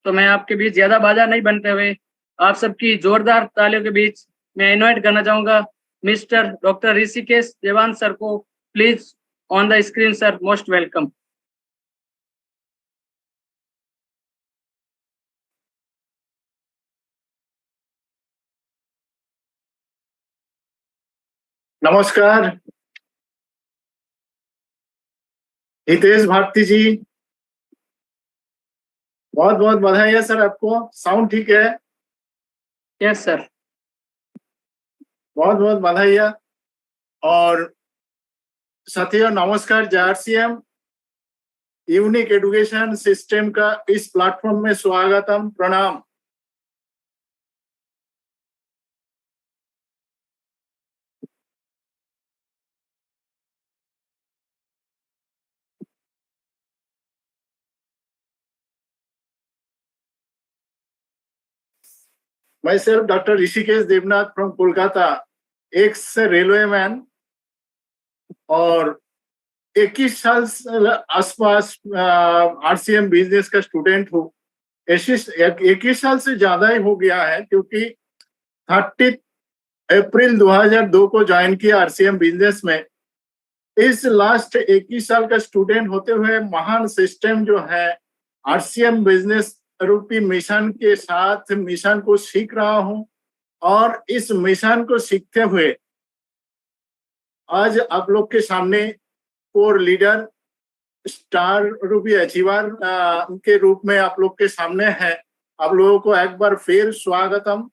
तो मैं आपके बीच ज्यादा बाजा नहीं बनते हुए आप सबकी जोरदार तालियों के बीच मैं इनवाइट करना चाहूंगा मिस्टर डॉक्टर ऋषिकेश देवान सर को। Please on the screen sir, most welcome. नमस्कार हितेश भारती जी, बहुत बहुत बधाई है सर आपको। साउंड ठीक है? Yes sir. बहुत बहुत बधाई है। और साथियों नमस्कार, JRCM यूनिक एजुकेशन सिस्टम का इस प्लेटफॉर्म में स्वागतम, प्रणाम। मैं सिर्फ doctor Rishikesh Devnath from Kolkata, ex railway man, और 21 साल आसपास RCM बिजनेस का स्टूडेंट हूँ। 21 साल से ज्यादा ही हो गया है, क्योंकि 30 अप्रैल 2002 को ज्वाइन किया RCM बिजनेस में। इस लास्ट 21 साल का स्टूडेंट होते हुए महान सिस्टम जो है RCM बिजनेस रूपी मिशन के साथ मिशन को सीख रहा हूं, और इस मिशन को सीखते हुए आज आप लोग के सामने कोर लीडर, स्टार रूपी अचीवर के रूप में आप लोग के सामने है। आप लोगों को एक बार फिर स्वागतम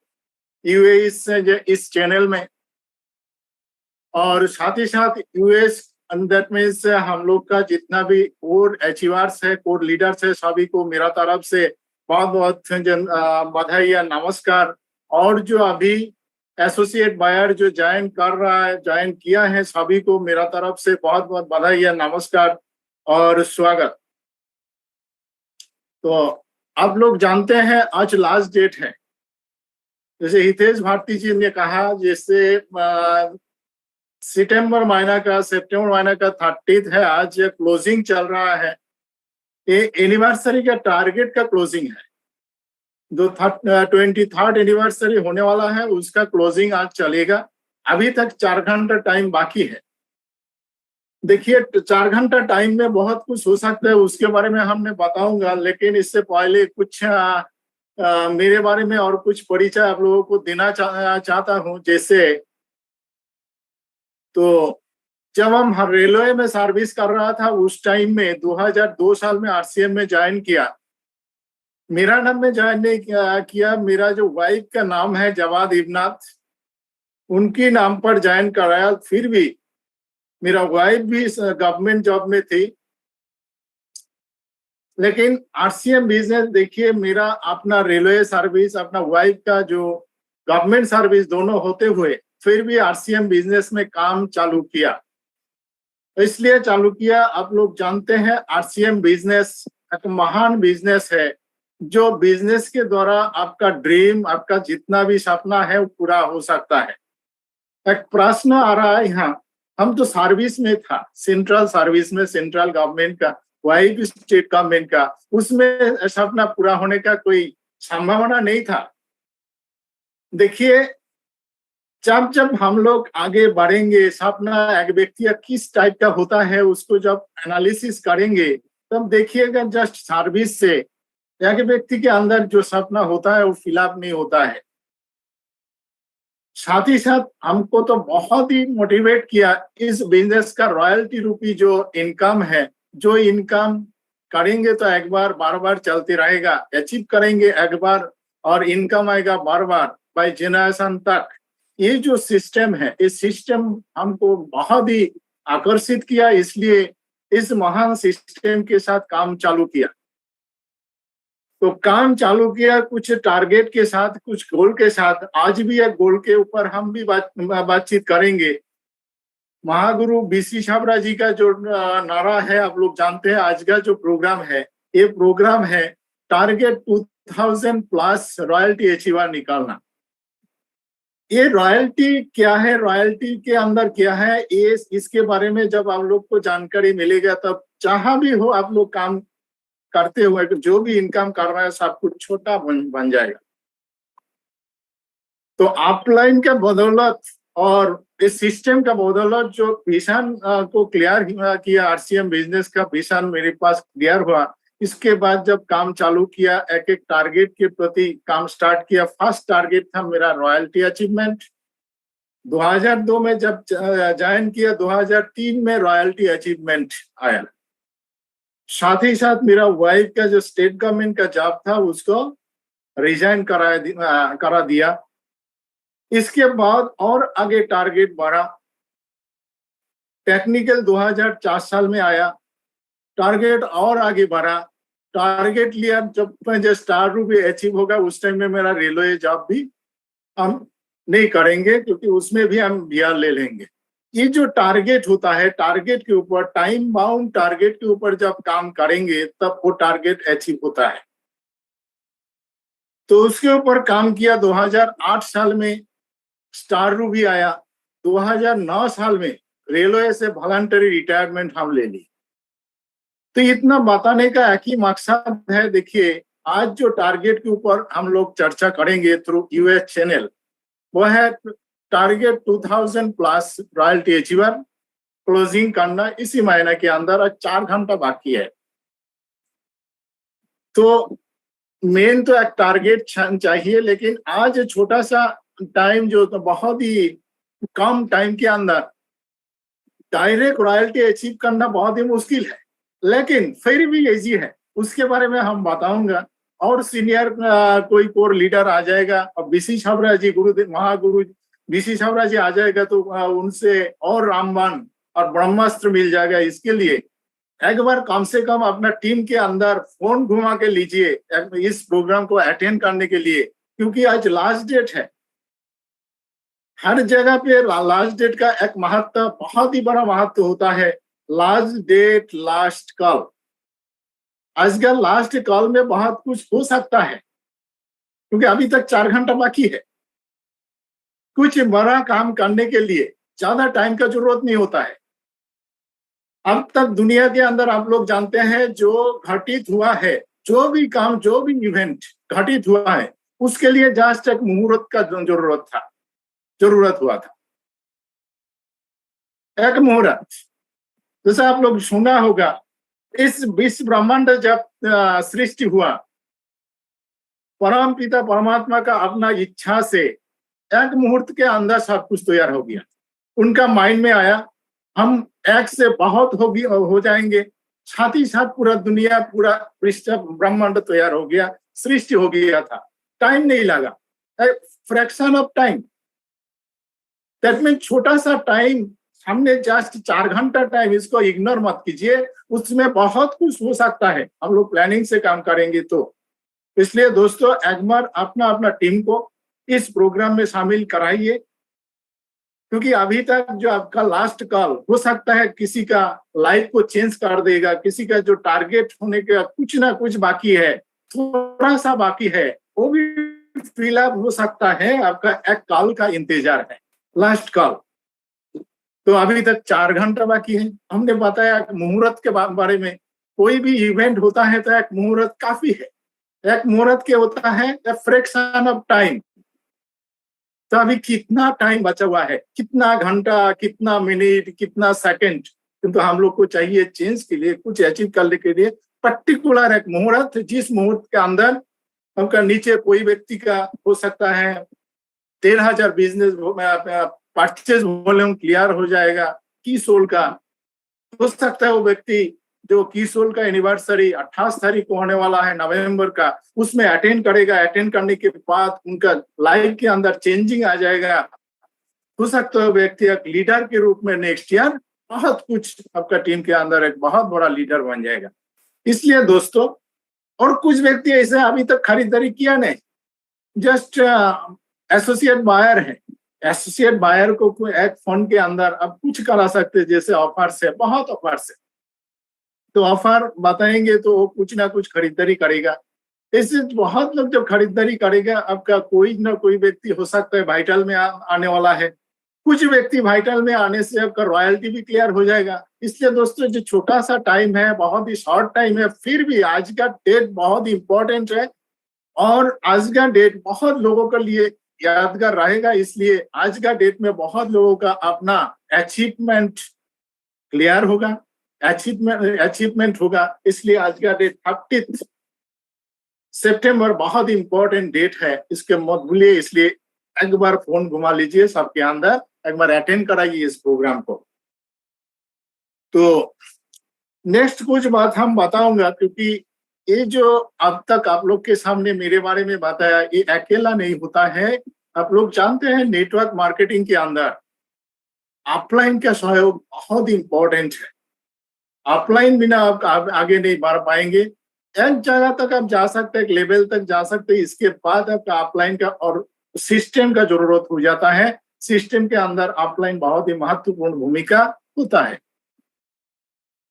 इस चैनल में। और साथ ही साथ यूएस अंदर में से हम लोग का जितना भी कोर अचीवर्स है, कोर लीडर्स है, सभी को मेरा तरफ से बहुत बहुत बधाई या नमस्कार। और जो अभी एसोसिएट बायर जो ज्वाइन कर रहा है, ज्वाइन किया है, सभी को मेरा तरफ से बहुत बहुत बधाई या नमस्कार और स्वागत। तो आप लोग जानते हैं आज लास्ट डेट है, जैसे हितेश भारती जी ने कहा, जैसे सितंबर महीना का 30 है, आज क्लोजिंग चल रहा है। ये एनिवर्सरी का टारगेट का क्लोजिंग है, जो 23rd एनिवर्सरी होने वाला है उसका क्लोजिंग आज चलेगा। अभी तक 4 घंटा टाइम बाकी है। देखिए 4 घंटा टाइम में बहुत कुछ हो सकता है, उसके बारे में हमने बताऊंगा, लेकिन इससे पहले कुछ मेरे बारे में और कुछ परिचय आप लोगों को देना चाहता हूँ। जैसे तो जब हम रेलवे में सर्विस कर रहा था उस टाइम में 2002 साल में RCM में ज्वाइन किया। मेरा नाम में ज्वाइन नहीं किया, मेरा जो वाइफ का नाम है जवाद इबनाथ, उनकी नाम पर ज्वाइन कराया। फिर भी मेरा वाइफ भी गवर्नमेंट जॉब में थी, लेकिन RCM बिजनेस देखिए, मेरा अपना रेलवे सर्विस, अपना वाइफ का जो गवर्नमेंट सर्विस दोनों होते हुए फिर भी RCM बिजनेस में काम चालू किया। इसलिए चालू किया, आप लोग जानते हैं RCM बिजनेस एक महान बिजनेस है, जो बिजनेस के द्वारा आपका ड्रीम, आपका जितना भी सपना है वो पूरा हो सकता है। एक प्रश्न आ रहा है यहाँ, हम तो सर्विस में था, सेंट्रल सर्विस में, सेंट्रल गवर्नमेंट का, वाइफ स्टेट गवर्नमेंट का, उसमें सपना पूरा होने का कोई संभावना नहीं था। देखिए जब जब हम लोग आगे बढ़ेंगे, सपना एक व्यक्ति का किस टाइप का होता है उसको जब एनालिसिस करेंगे, तब देखिएगा जस्ट सर्विस से एक व्यक्ति के अंदर जो सपना होता है वो फिलअप नहीं होता है। साथ ही साथ हमको तो बहुत ही मोटिवेट किया इस बिजनेस का रॉयल्टी रूपी जो इनकम है, जो इनकम करेंगे तो एक बार बार बार चलते रहेगा, अचीव करेंगे एक बार और इनकम आएगा बार बार बाय जनरेशन तक। ये जो सिस्टम है, इस सिस्टम हमको बहुत ही आकर्षित किया, इसलिए इस महान सिस्टम के साथ काम चालू किया। तो काम चालू किया कुछ टारगेट के साथ, कुछ गोल के साथ। आज भी एक गोल के ऊपर हम भी बातचीत करेंगे। महागुरु BC छाबड़ा जी का जो नारा है, आप लोग जानते हैं। आज का जो प्रोग्राम है, ये प्रोग्राम है टारगेट 2000+ रॉयल्टी अचीवर निकालना। ये रॉयल्टी क्या है, रॉयल्टी के अंदर क्या है, ये इसके बारे में जब आप लोग को जानकारी मिलेगा, तब जहां भी हो आप लोग काम करते हुए जो भी इनकम कर रहे हैं सब कुछ छोटा बन जाएगा। तो ऑफलाइन के बदौलत और इस सिस्टम का बदौलत जो विजन को क्लियर किया, आरसीएम बिजनेस का विजन मेरे पास क्लियर हुआ। इसके बाद जब काम चालू किया, एक एक टारगेट के प्रति काम स्टार्ट किया। फर्स्ट टारगेट था मेरा रॉयल्टी अचीवमेंट। 2002 में जब ज्वाइन किया, 2003 में रॉयल्टी अचीवमेंट आया। साथ ही साथ मेरा वाइफ का जो स्टेट गवर्नमेंट का जॉब था उसको रिजाइन करा दिया। इसके बाद और आगे टारगेट बढ़ा। टेक्निकल 2004 साल में आया, टारगेट और आगे बढ़ा। टारगेट लिया जब जो स्टार रूपी अचीव होगा उस टाइम में मेरा रेलवे जॉब भी हम नहीं करेंगे, क्योंकि उसमें भी हम बिहार ले लेंगे। ये जो टारगेट होता है, टारगेट के ऊपर, टाइम बाउंड टारगेट के ऊपर जब काम करेंगे तब वो टारगेट अचीव होता है। तो उसके ऊपर काम किया। 2008 साल में स्टार रूबी आया। 2009 साल में रेलवे से वॉलंटरी रिटायरमेंट हम ले ली। तो इतना बताने का एक ही मकसद है। देखिए, आज जो टारगेट के ऊपर हम लोग चर्चा करेंगे थ्रू यूएस चैनल, वो है target 2000 plus royalty achiever closing करना इसी महीने के अंदर। 4 घंटा बाकी है। तो मेन तो एक टारगेट चाहिए, लेकिन आज छोटा सा टाइम जो तो बहुत ही कम टाइम के अंदर डायरेक्ट रॉयल्टी अचीव करना बहुत ही मुश्किल है, लेकिन फिर भी इजी है। उसके बारे में हम बताऊंगा। और सीनियर कोई कोर लीडर आ जाएगा, और बीसी छाबड़ा जी, गुरुदेव महागुरु बीसी छाबड़ा जी आ जाएगा, तो उनसे और रामबाण और ब्रह्मास्त्र मिल जाएगा। इसके लिए एक बार कम से कम अपना टीम के अंदर फोन घुमा के लीजिए इस प्रोग्राम को अटेंड करने के लिए, क्योंकि आज लास्ट डेट है। हर जगह पे लास्ट डेट का एक महत्व, बहुत ही बड़ा महत्व होता है। Last date, last call. आजकल लास्ट कॉल में बहुत कुछ हो सकता है, क्योंकि अभी तक 4 घंटा बाकी है। कुछ बड़ा काम करने के लिए ज्यादा टाइम का जरूरत नहीं होता है। अब तक दुनिया के अंदर आप लोग जानते हैं, जो घटित हुआ है, जो भी काम, जो भी इवेंट घटित हुआ है, उसके लिए जस्ट एक मुहूर्त का जरूरत हुआ था। एक मुहूर्त, जैसा आप लोग सुना होगा, इस विश्व ब्रह्मांड जब सृष्टि हुआ, परम पिता परमात्मा का अपना इच्छा से एक मुहूर्त के अंदर सब कुछ तैयार हो गया। उनका माइंड में आया, हम एक से बहुत हो जाएंगे। साथ ही साथ पूरा दुनिया, पूरा पृष्ठ ब्रह्मांड तैयार हो गया, सृष्टि हो गया था। टाइम नहीं लगा, fraction of time. That mean छोटा सा टाइम, हमने जस्ट 4 घंटा टाइम, इसको इग्नोर मत कीजिए। उसमें बहुत कुछ हो सकता है, हम लोग प्लानिंग से काम करेंगे तो। इसलिए दोस्तों, एक बार अपना टीम को इस प्रोग्राम में शामिल कराइए, क्योंकि अभी तक जो आपका लास्ट कॉल हो सकता है किसी का लाइफ को चेंज कर देगा। किसी का जो टारगेट होने का कुछ ना कुछ बाकी है, थोड़ा सा बाकी है, वो भी फिल अप हो सकता है। आपका एक कॉल का इंतजार है, लास्ट कॉल। तो अभी तक 4 घंटा बाकी है। हमने बताया मुहूर्त के बारे में। कोई भी इवेंट होता है तो एक मुहूर्त काफी है। एक मुहूर्त के होता है फ्रैक्शन ऑफ टाइम। तो अभी कितना टाइम बचा हुआ है, कितना घंटा, कितना मिनट, कितना सेकंड, किंतु हम लोग को चाहिए चेंज के लिए, कुछ अचीव करने के लिए पर्टिकुलर एक मुहूर्त, जिस मुहूर्त के अंदर हमका नीचे कोई व्यक्ति का हो सकता है 13,000 बिजनेस परचेज वॉल्यूम क्लियर हो जाएगा। की सोल का हो सकता है वो व्यक्ति जो की सोल का एनिवर्सरी 28 तारीख को होने वाला है नवंबर का, उसमें अटेंड करेगा। अटेंड करने के बाद उनका लाइफ के अंदर चेंजिंग आ जाएगा। हो सकता है व्यक्ति एक लीडर के रूप में नेक्स्ट ईयर बहुत कुछ आपका टीम के अंदर एक बहुत बड़ा लीडर बन जाएगा। इसलिए दोस्तों, और कुछ व्यक्ति ऐसे अभी तक खरीदारी किया नहीं, जस्ट एसोसिएट बायर है। एसोसिएट बायर को कोई एक फंड के अंदर अब कुछ करा सकते, जैसे ऑफर्स है, बहुत ऑफर्स है। तो ऑफर बताएंगे तो वो कुछ ना कुछ खरीदारी करेगा। इससे बहुत लोग जब खरीदारी करेगा, आपका कोई ना कोई व्यक्ति हो सकता है वाइटल में आने वाला है, कुछ व्यक्ति वाइटल में आने से आपका रॉयल्टी भी क्लियर हो जाएगा। इसलिए दोस्तों जो छोटा सा टाइम है, बहुत ही शॉर्ट टाइम है, फिर भी आज का डेट बहुत इंपॉर्टेंट है और आज का डेट बहुत लोगों के लिए यादगार रहेगा। इसलिए आज का डेट में बहुत लोगों का अपना अचीवमेंट क्लियर होगा, अचीवमेंट होगा। इसलिए आज का डेट 30 सितंबर बहुत इंपॉर्टेंट डेट है, इसके मत भूलिए। इसलिए एक बार फोन घुमा लीजिए सबके अंदर, एक बार अटेंड कराइए इस प्रोग्राम को। तो नेक्स्ट कुछ बात हम बताऊंगा, क्योंकि ये जो अब तक आप लोग के सामने मेरे बारे में बताया, ये अकेला नहीं होता है। आप लोग जानते हैं नेटवर्क मार्केटिंग के अंदर ऑफलाइन का सहयोग बहुत इंपॉर्टेंट है। ऑफलाइन बिना आप आगे नहीं बढ़ पाएंगे। एक जगह तक आप जा सकते हैं, एक लेवल तक जा सकते हैं, इसके बाद आपका ऑफलाइन का और सिस्टम का जरूरत हो जाता है। सिस्टम के अंदर ऑफलाइन बहुत ही महत्वपूर्ण भूमिका होता है।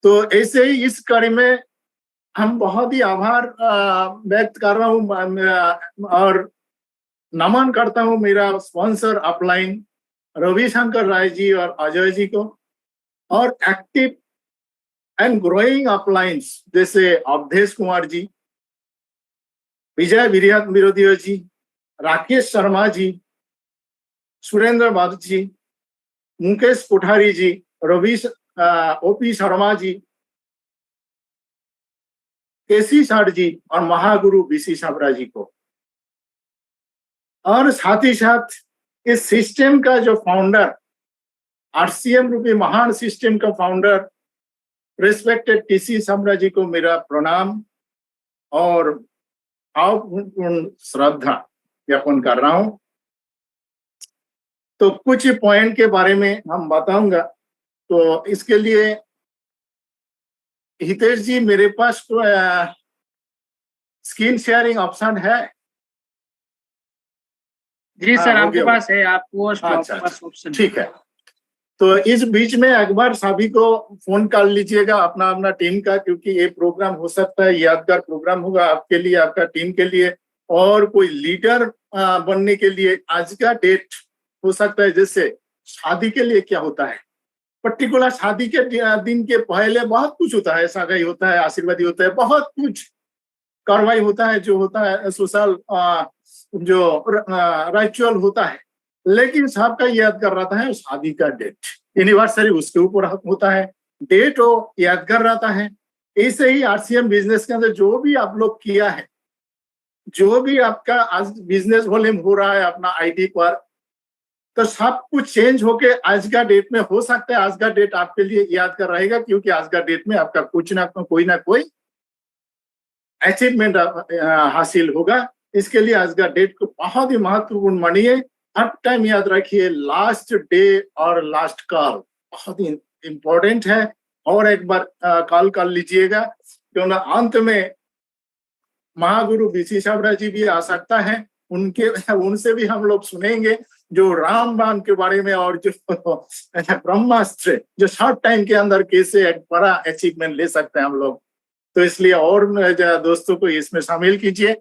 तो ऐसे ही इस कड़ी में हम बहुत ही आभार व्यक्त कर रहा हूँ और नमन करता हूँ मेरा स्पॉन्सर ऑफलाइन रविशंकर राय जी और अजय जी को, और एक्टिव एंड ग्रोइंग अपलाइंस जैसे अवधेश कुमार जी, विजय विरोधिया जी, राकेश शर्मा जी, सुरेंद्र भट्ट जी, मुकेश कोठारी जी, ओपी शर्मा जी, केसी साठ जी और महागुरु बीसी साबरा जी को। और साथ ही साथ इस सिस्टम का जो फाउंडर, आरसीएम रूपी महान सिस्टम का फाउंडर रिस्पेक्टेड टीसी साबरा जी को मेरा प्रणाम और भावपूर्ण श्रद्धा ज्ञापन कर रहा हूं। तो कुछ पॉइंट के बारे में हम बताऊंगा। तो इसके लिए हितेश जी, मेरे पास तो स्क्रीन शेयरिंग ऑप्शन है? जी सर, आपके पास है, आपको अच्छा, ठीक है। तो इस बीच में एक बार सभी को फोन कर लीजिएगा अपना अपना टीम का, क्योंकि ये प्रोग्राम हो सकता है यादगार प्रोग्राम होगा आपके लिए, आपका टीम के लिए, और कोई लीडर बनने के लिए आज का डेट हो सकता है। जैसे शादी के लिए क्या होता है, पर्टिकुलर शादी के दिन के पहले बहुत कुछ होता है, सगाई होता है, आशीर्वादी होता है, बहुत कुछ कार्रवाई होता है, जो होता है सोशल जो रिचुअल होता है। लेकिन सबका याद कर रहा है शादी का डेट, एनिवर्सरी उसके ऊपर होता है, डेट वो याद कर रहा है। ऐसे ही आरसीएम बिजनेस के अंदर जो भी आप लोग किया है, जो भी आपका आज बिजनेस वॉल्यूम हो रहा है अपना आईडी पर, तो सब कुछ चेंज होके आज का डेट में हो सकता है। आज का डेट आपके लिए याद कर रहेगा, क्योंकि आज का डेट में आपका कुछ ना कोई अचीवमेंट हासिल होगा। इसके लिए आज का डेट को बहुत ही महत्वपूर्ण मानिए। हर टाइम याद रखिए, लास्ट डे और लास्ट कॉल बहुत ही इंपॉर्टेंट है। और एक बार कॉल कर लीजिएगा, क्योंकि अंत में महागुरु बीसी साबरा जी भी आ सकता है, उनसे भी हम लोग सुनेंगे जो रामबाण के बारे में, और जो ब्रह्मास्त्र जो शॉर्ट टाइम के अंदर कैसे एक बड़ा अचीवमेंट ले सकते हैं हम लोग। तो इसलिए और दोस्तों को इसमें शामिल कीजिए,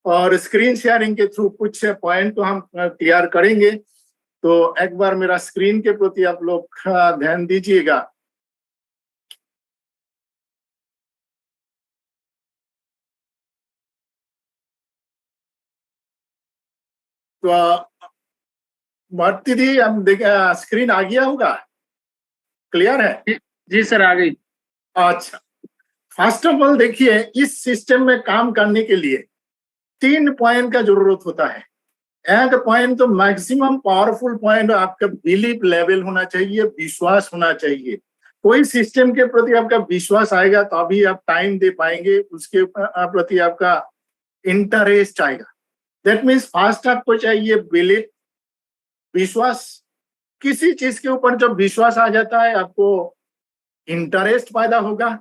और स्क्रीन शेयरिंग के थ्रू कुछ पॉइंट को हम क्लियर करेंगे। तो एक बार मेरा स्क्रीन के प्रति आप लोग ध्यान दीजिएगा। तो भारती दी, हम स्क्रीन आ गया होगा, क्लियर है? जी सर, आ गई। अच्छा, फर्स्ट ऑफ ऑल देखिए, इस सिस्टम में काम करने के लिए 3 पॉइंट का जरूरत होता है। एक पॉइंट तो मैक्सिमम पावरफुल पॉइंट आपका बिलीफ लेवल होना चाहिए, विश्वास होना चाहिए। कोई सिस्टम के प्रति आपका विश्वास आएगा तभी आप टाइम दे पाएंगे, उसके प्रति आपका इंटरेस्ट आएगा। दैट मीन्स फर्स्ट आपको चाहिए बिलीफ, विश्वास। किसी चीज के ऊपर जब विश्वास आ जाता है, आपको इंटरेस्ट पैदा होगा,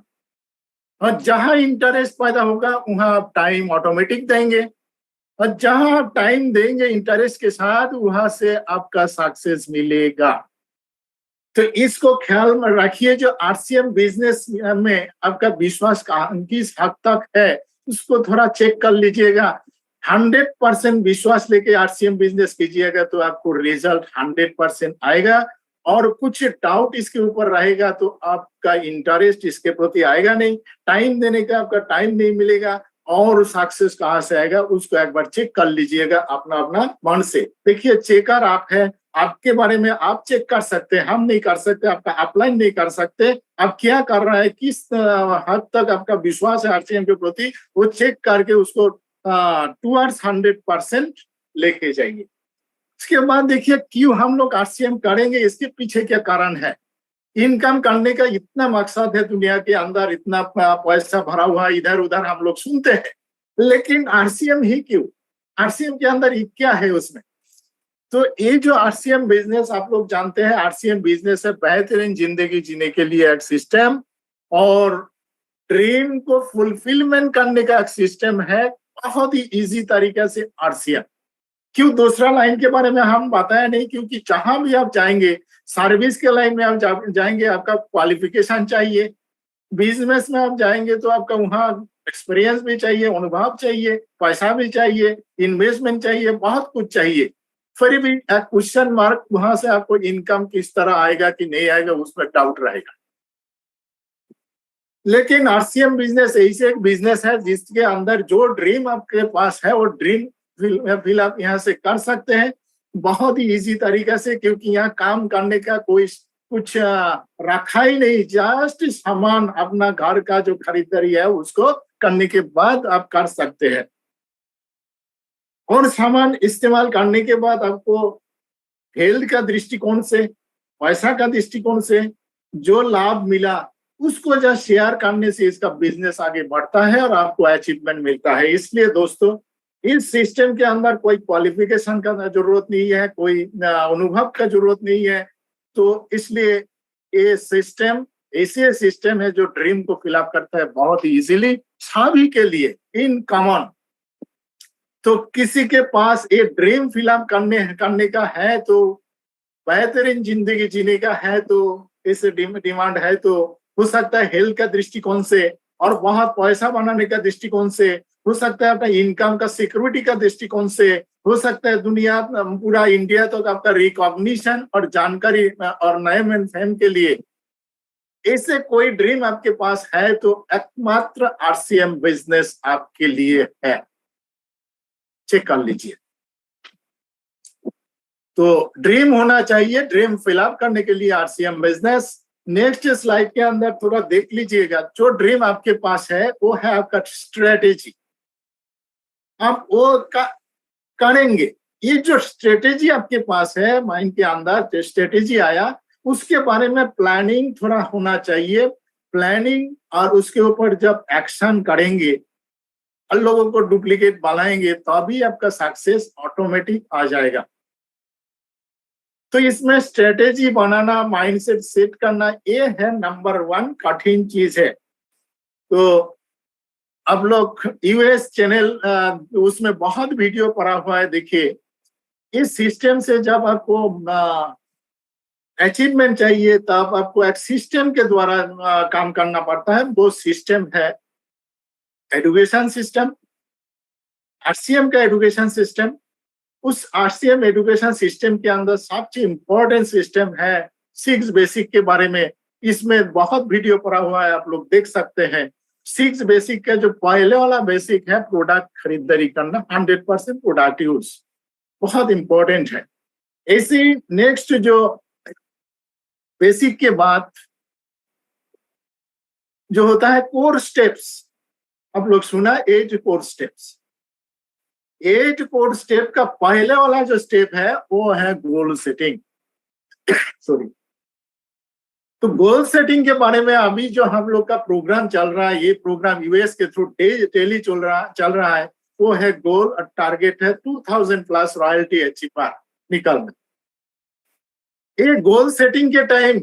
और जहां इंटरेस्ट पैदा होगा वहां आप टाइम ऑटोमेटिक देंगे, और जहां आप टाइम देंगे इंटरेस्ट के साथ, वहां से आपका सक्सेस मिलेगा। तो इसको ख्याल में रखिए। जो आरसीएम बिजनेस में आपका विश्वास किस हद तक है, उसको थोड़ा चेक कर लीजिएगा। 100% विश्वास लेके आरसीएम बिजनेस कीजिएगा तो आपको रिजल्ट 100% आएगा। और कुछ डाउट इसके ऊपर रहेगा तो आपका इंटरेस्ट इसके प्रति आएगा नहीं, टाइम देने का आपका टाइम नहीं मिलेगा, और सक्सेस कहाँ से आएगा उसको एक बार चेक कर लीजिएगा अपना अपना मन से। देखिए चेकर आप है, आपके बारे में आप चेक कर सकते हैं, हम नहीं कर सकते, आपका अपलाइन नहीं कर सकते। आप क्या कर रहा है, किस हद तक आपका विश्वास है आरसीएम के प्रति, वो चेक करके उसको टूवर्ड्स 100% लेके जाइए। इसके बाद देखिए क्यों हम लोग आरसीएम करेंगे, इसके पीछे क्या कारण है। इनकम करने का इतना मकसद है दुनिया के अंदर, इतना पैसा भरा हुआ इधर उधर हम लोग सुनते हैं, लेकिन आरसीएम ही क्यों, आरसीएम के अंदर ये क्या है उसमें। तो ये जो आरसीएम बिजनेस आप लोग जानते हैं, आरसीएम बिजनेस है बेहतरीन जिंदगी जीने के लिए एक सिस्टम, और ड्रीम को फुलफिलमेंट करने का एक सिस्टम है, बहुत ही इजी तरीके से आरसीएम। क्यों दूसरा लाइन के बारे में हम बताया नहीं, क्योंकि जहां भी आप जाएंगे, सर्विस के लाइन में आप जाएंगे आपका क्वालिफिकेशन चाहिए, बिजनेस में आप जाएंगे तो आपका वहाँ एक्सपीरियंस भी चाहिए, अनुभव चाहिए, पैसा भी चाहिए, इन्वेस्टमेंट चाहिए, बहुत कुछ चाहिए। फिर भी एक क्वेश्चन मार्क, वहां से आपको इनकम किस तरह आएगा कि नहीं आएगा उसमें डाउट रहेगा। लेकिन आरसीएम बिजनेस ऐसे एक बिजनेस है जिसके अंदर जो ड्रीम आपके पास है वो ड्रीम फिल आप यहाँ से कर सकते हैं बहुत ही इजी तरीके से, क्योंकि यहाँ काम करने का कोई कुछ रखा ही नहीं, जस्ट सामान अपना घर का जो खरीदारी है उसको करने के बाद आप कर सकते हैं। और सामान इस्तेमाल करने के बाद आपको हेल्थ का दृष्टिकोण से, पैसा का दृष्टिकोण से जो लाभ मिला उसको जब शेयर करने से इसका बिजनेस आगे बढ़ता है और आपको अचीवमेंट मिलता है। इसलिए दोस्तों इस सिस्टम के अंदर कोई क्वालिफिकेशन का जरूरत नहीं है, कोई अनुभव का जरूरत नहीं है। तो इसलिए ये सिस्टम ऐसे सिस्टम है जो ड्रीम को फिलअप करता है बहुत ही इजीली सभी के लिए इन कॉमन। तो किसी के पास ये ड्रीम फिलअप करने का है, तो बेहतरीन जिंदगी जीने का है, तो इस डिमांड है, तो हो सकता है हेल्थ का दृष्टिकोण से और बहुत पैसा बनाने का दृष्टिकोण से, हो सकता है अपना इनकम का सिक्योरिटी का दृष्टिकोण से, हो सकता है दुनिया पूरा इंडिया तक आपका रिकॉग्निशन और जानकारी और नए फेम के लिए ऐसे कोई ड्रीम आपके पास है तो एकमात्र आरसीएम बिजनेस आपके लिए है। चेक कर लीजिए। तो ड्रीम होना चाहिए, ड्रीम फिलअप करने के लिए आरसीएम बिजनेस। नेक्स्ट स्लाइड के अंदर थोड़ा देख लीजिएगा, जो ड्रीम आपके पास है वो है आपका स्ट्रेटेजी। आप वो करेंगे, ये जो स्ट्रेटेजी आपके पास है माइंड के अंदर जो स्ट्रेटेजी आया उसके बारे में प्लानिंग थोड़ा होना चाहिए। प्लानिंग और उसके ऊपर जब एक्शन करेंगे और लोगों को डुप्लीकेट बनाएंगे तभी आपका सक्सेस ऑटोमेटिक आ जाएगा। तो इसमें स्ट्रेटेजी बनाना, माइंडसेट सेट करना, ये है नंबर 1 कठिन चीज है। तो अब लोग यूएस चैनल उसमें बहुत वीडियो पड़ा हुआ है, देखिए इस सिस्टम से जब आपको अचीवमेंट चाहिए तब आपको एक सिस्टम के द्वारा काम करना पड़ता है। वो सिस्टम है एजुकेशन सिस्टम, आरसीएम का एजुकेशन सिस्टम। उस आरसीएम एजुकेशन सिस्टम के अंदर सबसे इम्पोर्टेंट सिस्टम है 6 बेसिक के बारे में। इसमें बहुत वीडियो पड़ा हुआ है, आप लोग देख सकते हैं। 6 बेसिक का जो पहले वाला बेसिक है प्रोडक्ट खरीदारी करना, 100% प्रोडक्ट यूज, बहुत इंपॉर्टेंट है। ऐसे नेक्स्ट जो बेसिक के बाद जो होता है कोर स्टेप्स, आप लोग सुना 8 कोर स्टेप्स। 8 कोर स्टेप का पहले वाला जो स्टेप है वो है गोल सेटिंग। सॉरी, तो गोल सेटिंग के बारे में अभी जो हम लोग का प्रोग्राम चल रहा है, ये प्रोग्राम यूएस के थ्रू डेली चल रहा है, वो है गोल और टारगेट है 2000+ रॉयल्टी अचीवर निकलना। ये गोल सेटिंग के टाइम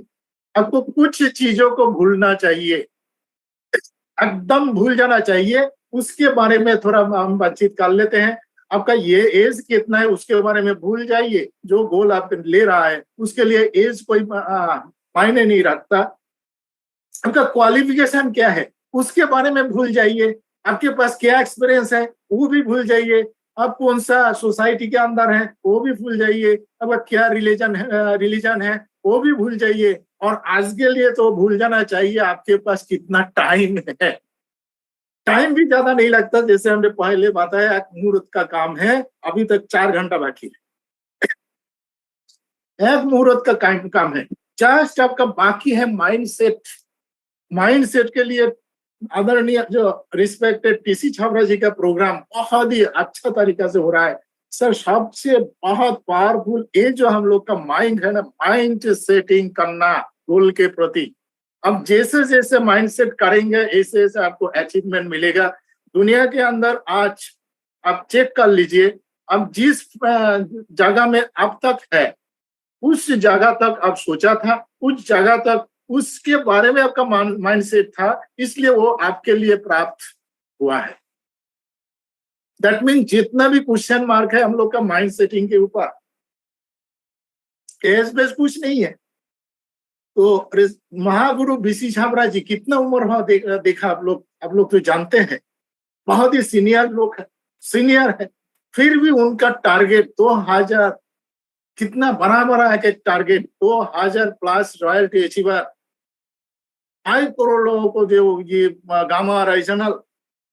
आपको कुछ चीजों को भूलना चाहिए, एकदम भूल जाना चाहिए। उसके बारे में थोड़ा हम बातचीत कर लेते हैं। आपका ये एज कितना है उसके बारे में भूल जाइए। जो गोल आप ले रहा है उसके लिए एज कोई मायने नहीं रखता। आपका क्वालिफिकेशन क्या है उसके बारे में भूल जाइए। आपके पास क्या एक्सपीरियंस है वो भी भूल जाइए। आप कौन सा सोसाइटी के अंदर है वो भी भूल जाइए, अब क्या रिलीजन है वो भी भूल जाइए। और आज के लिए तो भूल जाना चाहिए आपके पास कितना टाइम है। टाइम भी ज्यादा नहीं लगता, जैसे हमने पहले बताया एक मुहूर्त का काम है, अभी तक 4 घंटा बाकी है, एक मुहूर्त का काम है, जस्ट आपका बाकी है माइंड सेट। माइंड सेट के लिए आदरणीय जो रिस्पेक्टेड टीसी छाबड़ा जी का प्रोग्राम बहुत ही अच्छा तरीका से हो रहा है सर। सबसे बहुत पावरफुल ये जो हम लोग का माइंड है ना, माइंड सेटिंग करना गोल के प्रति। अब जैसे जैसे माइंड सेट करेंगे ऐसे ऐसे आपको अचीवमेंट मिलेगा दुनिया के अंदर। आज आप चेक कर लीजिए, अब जिस जगह में अब तक है उस जगह तक आप सोचा था, उस जगह तक उसके बारे में आपका माइंड सेट था, इसलिए वो आपके लिए प्राप्त हुआ है। दैट मीन जितना भी क्वेश्चन मार्क है हम लोग का माइंड सेटिंग के ऊपर, एज बेस कुछ नहीं है। तो महागुरु बीसी छाबड़ा जी कितना उम्र हुआ देखा आप लोग तो जानते हैं, बहुत ही सीनियर है, फिर भी उनका टारगेट 2000 कितना बड़ा है कि target 2000 plus royalty achiever, 5 crore लोगों को जो ये गामा रीजनल,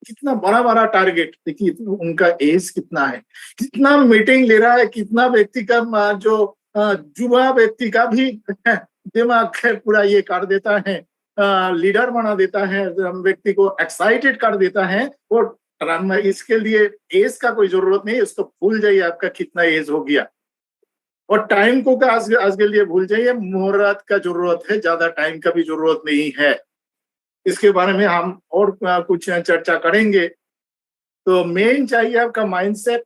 कितना बड़ा टारगेट। देखिए उनका एज कितना है, कितना मीटिंग ले रहा है, कितना व्यक्ति का जो युवा व्यक्ति का भी दिमाग पूरा ये कर देता है, लीडर बना देता है, व्यक्ति को एक्साइटेड कर देता है। और इसके लिए एज का कोई जरूरत नहीं, इसको भूल जाइए आपका कितना एज हो गया। और टाइम को आज के लिए भूल जाइए, मुहूर्त का जरूरत है, ज्यादा टाइम का भी जरूरत नहीं है। इसके बारे में हम और कुछ चर्चा करेंगे। तो मेन चाहिए आपका माइंडसेट,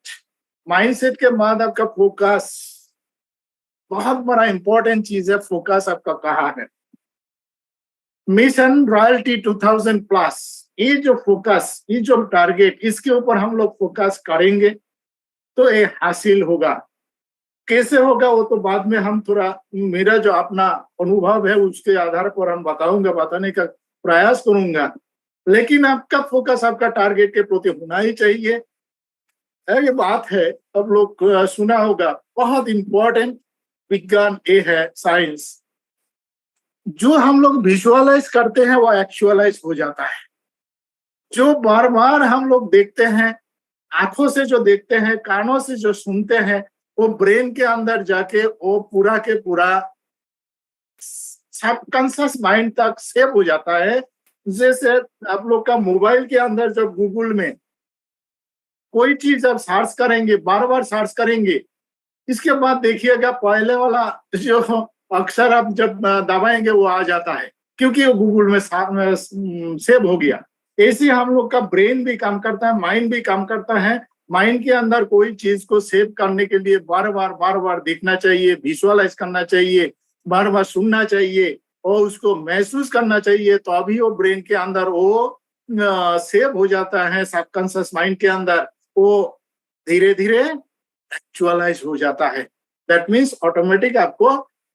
माइंडसेट के बाद आपका फोकस, बहुत बड़ा इंपॉर्टेंट चीज है फोकस आपका कहाँ है। मिशन रॉयल्टी 2000 प्लस, ये जो फोकस, ये जो टारगेट, इसके ऊपर हम लोग फोकस करेंगे तो ये हासिल होगा। कैसे होगा वो तो बाद में हम थोड़ा, मेरा जो अपना अनुभव है उसके आधार पर हम बताने का प्रयास करूंगा। लेकिन आपका फोकस आपका टारगेट के प्रति होना ही चाहिए। ये बात है, अब लोग सुना होगा, बहुत इंपॉर्टेंट विज्ञान ये है साइंस। जो हम लोग विजुअलाइज करते हैं वो एक्चुअलाइज हो जाता है। जो बार बार हम लोग देखते हैं, आंखों से जो देखते हैं, कानों से जो सुनते हैं, वो ब्रेन के अंदर जाके वो पूरा के पूरा सबकॉन्शियस माइंड तक सेव हो जाता है। जैसे आप लोग का मोबाइल के अंदर जब गूगल में कोई चीज आप सर्च करेंगे, बार बार सर्च करेंगे, इसके बाद देखिएगा पहले वाला जो अक्षर आप जब दबाएंगे वो आ जाता है, क्योंकि वो गूगल में सेव हो गया। ऐसे हम लोग का ब्रेन भी काम करता है, माइंड भी काम करता है। माइंड के अंदर कोई चीज को सेव करने के लिए बार बार देखना चाहिए, विजुअलाइज करना चाहिए, बार बार सुनना चाहिए और उसको महसूस करना चाहिए, तो अभी वो ब्रेन के अंदर वो सेव हो जाता है, सबकॉन्शियस माइंड के अंदर वो धीरे धीरे एक्चुअलाइज हो जाता है। दैट मीन्स ऑटोमेटिक आपको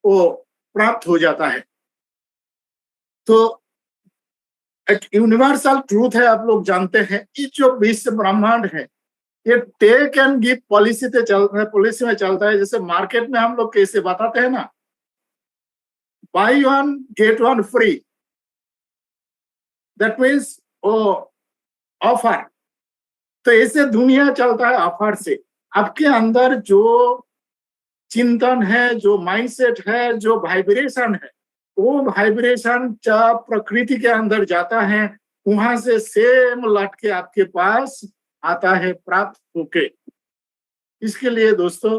वो प्राप्त हो जाता है। तो एक यूनिवर्सल ट्रूथ है, आप लोग जानते हैं, ये जो विश्व ब्रह्मांड है ये टेक एंड गिव पॉलिसी में चलता है। जैसे मार्केट में हम लोग कैसे बताते हैं ना, by one get one free, that means offer. तो ऐसे दुनिया चलता है ऑफर से। आपके अंदर जो चिंतन है, जो माइंडसेट है, जो वाइब्रेशन है, वो वाइब्रेशन जब प्रकृति के अंदर जाता है, वहां से सेम लट के आपके पास आता है प्राप्त होके। इसके लिए दोस्तों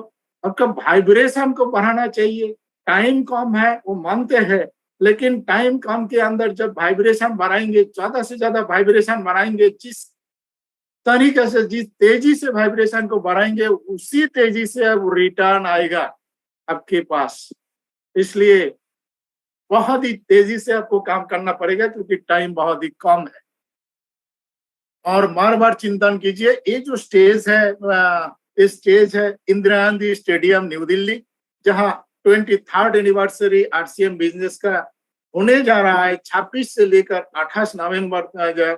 आपका वाइब्रेशन को बढ़ाना चाहिए। टाइम कम है वो मानते हैं, लेकिन टाइम कम के अंदर जब वाइब्रेशन बढ़ाएंगे, ज्यादा से ज्यादा वाइब्रेशन बढ़ाएंगे, जिस तरीके से, जिस तेजी से वाइब्रेशन को बढ़ाएंगे, उसी तेजी से अब रिटर्न आएगा आपके पास। इसलिए बहुत ही तेजी से आपको काम करना पड़ेगा, क्योंकि टाइम बहुत ही कम है। और बार बार चिंतन कीजिए, ये जो स्टेज है इंदिरा गांधी स्टेडियम न्यू दिल्ली, जहां 23rd एनिवर्सरी आरसीएम बिजनेस का होने जा रहा है 26 से लेकर 28 नवंबर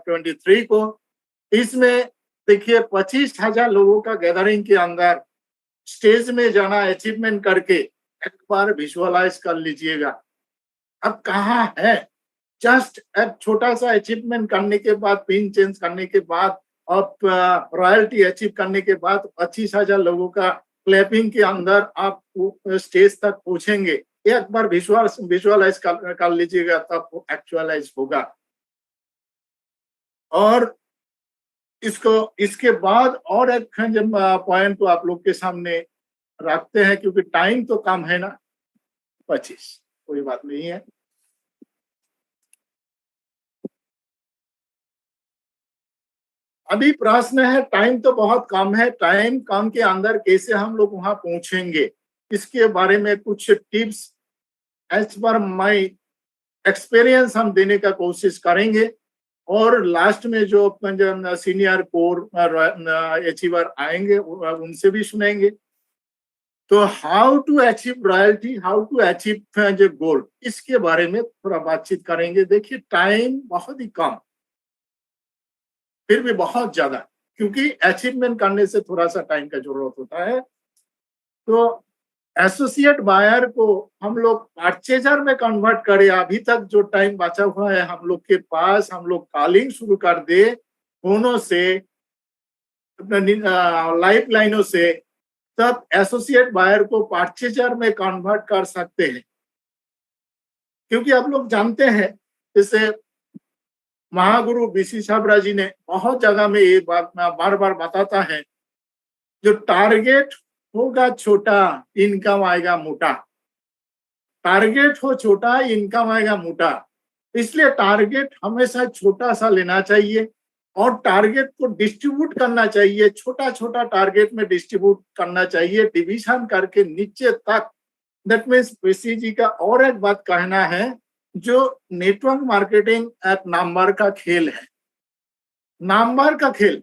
23 को। इसमें देखिए 25,000 लोगों का गैदरिंग के अंदर स्टेज में जाना, अचीवमेंट करके एक बार विजुअलाइज कर लीजिएगा। अब कहाँ है, जस्ट एक छोटा सा अचीवमेंट करने के बाद, पिन चेंज करने के बाद और रॉयल्टी अचीव करने के बाद 25,000 लोगों का क्लैपिंग के अंदर आप स्टेज तक पहुंचेंगे। एक बार विजुअलाइज कर लीजिएगा, तब वो एक्चुअलाइज होगा। और इसको इसके बाद और एक पॉइंट तो आप लोग के सामने रखते हैं, क्योंकि टाइम तो कम है ना, 25, कोई बात नहीं है। अभी प्रश्न है, टाइम तो बहुत कम है, टाइम कम के अंदर कैसे हम लोग वहां पहुंचेंगे, इसके बारे में कुछ tips as per my experience हम देने का कोशिश करेंगे। और लास्ट में जो सीनियर कोर अचीवर आएंगे उनसे भी सुनेंगे। तो how to achieve royalty, how to achieve जो गोल, इसके बारे में थोड़ा बातचीत करेंगे। देखिए टाइम बहुत ही कम, फिर भी बहुत ज्यादा, क्योंकि अचीवमेंट करने से थोड़ा सा टाइम का जरूरत होता है। तो एसोसिएट बायर को हम लोग परचेजर में कन्वर्ट करें। अभी तक जो टाइम बचा हुआ है हम लोग के पास, हम लोग कॉलिंग शुरू कर दे फोनों से, लाइफ लाइनों से, तब एसोसिएट बायर को परचेजर में कन्वर्ट कर सकते हैं। क्योंकि आप लोग जानते हैं, जैसे महागुरु बीसी छाबड़ा जी ने बहुत जगह में ये बात बार बार बताता है, जो टारगेट होगा छोटा, इनकम आएगा मोटा। टारगेट हो छोटा, इनकम आएगा मोटा। इसलिए टारगेट हमेशा छोटा सा लेना चाहिए और टारगेट को डिस्ट्रीब्यूट करना चाहिए, छोटा छोटा टारगेट में डिस्ट्रीब्यूट करना चाहिए, डिवीजन करके नीचे तक। दैट मीन्स पीसी जी का और एक बात कहना है, जो नेटवर्क मार्केटिंग एक नंबर का खेल है। नंबर का खेल,